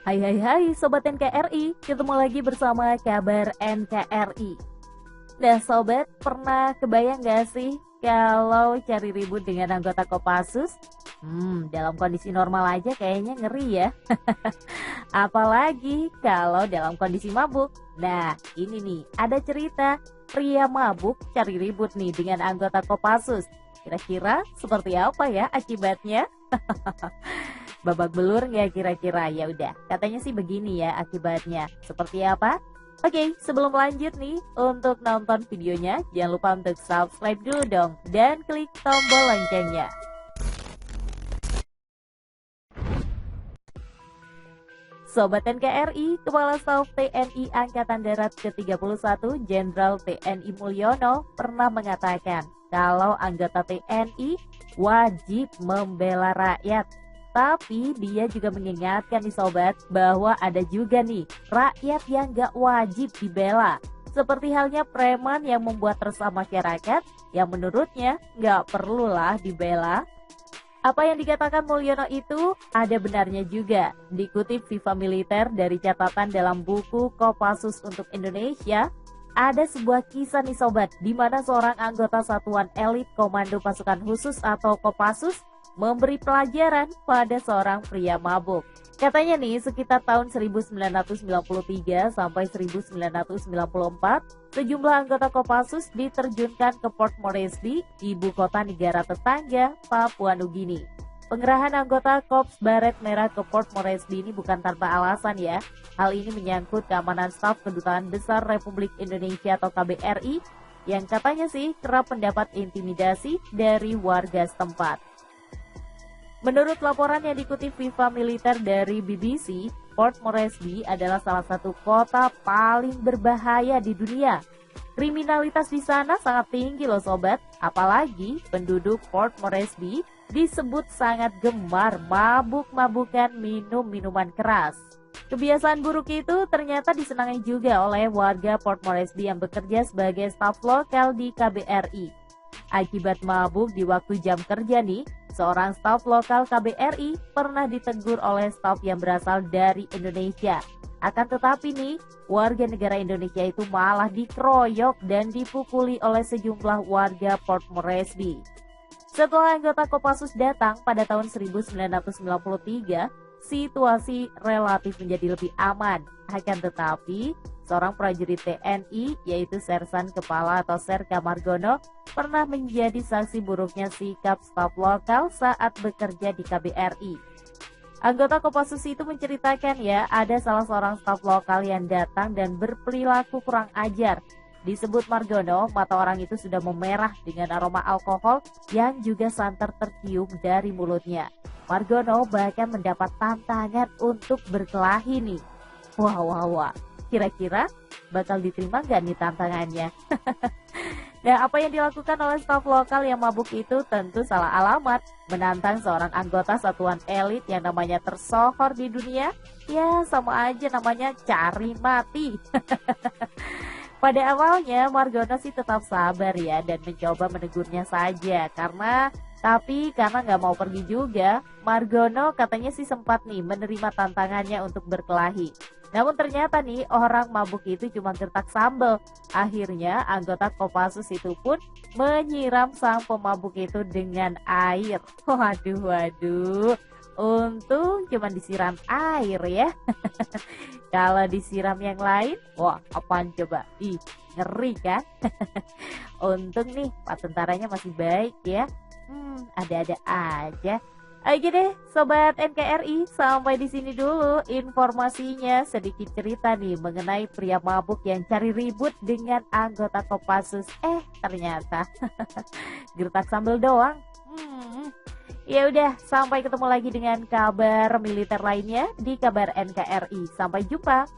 Hai hai hai Sobat NKRI, ketemu lagi bersama kabar NKRI. Nah Sobat, pernah kebayang gak sih kalau cari ribut dengan anggota Kopassus? Dalam kondisi normal aja kayaknya ngeri ya. Apalagi kalau dalam kondisi mabuk. Nah ini nih, ada cerita pria mabuk cari ribut nih dengan anggota Kopassus. Kira-kira seperti apa ya akibatnya? Babak belur nggak kira-kira? Ya udah, katanya sih begini ya akibatnya. Seperti apa? Oke, sebelum lanjut nih, untuk nonton videonya, jangan lupa untuk subscribe dulu dong, dan klik tombol loncengnya. Sobat NKRI, Kepala Staf TNI Angkatan Darat ke-31, Jenderal TNI Mulyono, pernah mengatakan kalau anggota TNI wajib membela rakyat. Tapi dia juga mengingatkan nih sobat bahwa ada juga nih rakyat yang gak wajib dibela. Seperti halnya preman yang membuat resah masyarakat yang menurutnya gak perlulah dibela. Apa yang dikatakan Mulyono itu ada benarnya juga. Dikutip Viva Militer dari catatan dalam buku Kopassus untuk Indonesia, ada sebuah kisah nih sobat, di mana seorang anggota Satuan Elit Komando Pasukan Khusus atau Kopassus memberi pelajaran pada seorang pria mabuk. Katanya nih, sekitar tahun 1993 sampai 1994, sejumlah anggota Kopassus diterjunkan ke Port Moresby, ibu kota negara tetangga Papua Nugini. Pengerahan anggota Korps Baret Merah ke Port Moresby ini bukan tanpa alasan ya. Hal ini menyangkut keamanan staf Kedutaan Besar Republik Indonesia atau KBRI yang katanya sih kerap mendapat intimidasi dari warga setempat. Menurut laporan yang dikutip Viva Militer dari BBC, Port Moresby adalah salah satu kota paling berbahaya di dunia. Kriminalitas di sana sangat tinggi loh sobat, apalagi penduduk Port Moresby disebut sangat gemar mabuk-mabukan minum minuman keras. Kebiasaan buruk itu ternyata disenangi juga oleh warga Port Moresby yang bekerja sebagai staf lokal di KBRI. Akibat mabuk di waktu jam kerja nih, seorang staf lokal KBRI pernah ditegur oleh staf yang berasal dari Indonesia. Akan tetapi nih, warga negara Indonesia itu malah dikeroyok dan dipukuli oleh sejumlah warga Port Moresby. Setelah anggota Kopassus datang pada tahun 1993, situasi relatif menjadi lebih aman. Akan tetapi, seorang prajurit TNI yaitu Sersan Kepala atau Serka Margono pernah menjadi saksi buruknya sikap staf lokal saat bekerja di KBRI. Anggota Kopassus itu menceritakan ya, ada salah seorang staf lokal yang datang dan berperilaku kurang ajar. Disebut Margono, mata orang itu sudah memerah dengan aroma alkohol yang juga santer tercium dari mulutnya. Margono bahkan mendapat tantangan untuk berkelahi nih. Wah. Kira-kira bakal diterima gak nih tantangannya? Nah, apa yang dilakukan oleh staf lokal yang mabuk itu tentu salah alamat. Menantang seorang anggota satuan elit yang namanya tersohor di dunia, ya sama aja namanya cari mati. Pada awalnya Margono sih tetap sabar ya dan mencoba menegurnya saja karena nggak mau pergi juga, Margono katanya sih sempat nih menerima tantangannya untuk berkelahi. Namun ternyata nih orang mabuk itu cuma gertak sambal. Akhirnya anggota Kopassus itu pun menyiram sang pemabuk itu dengan air. Waduh. Untung cuma disiram air ya. Kalau disiram yang lain, wah apaan coba? Ih, ngeri kan? Untung nih Pak tentaranya masih baik ya. Ada-ada aja. Oke deh, Sobat NKRI, sampai di sini dulu informasinya. Sedikit cerita nih mengenai pria mabuk yang cari ribut dengan anggota Kopassus. Ternyata gertak sambal doang. Ya udah, sampai ketemu lagi dengan kabar militer lainnya di kabar NKRI. Sampai jumpa.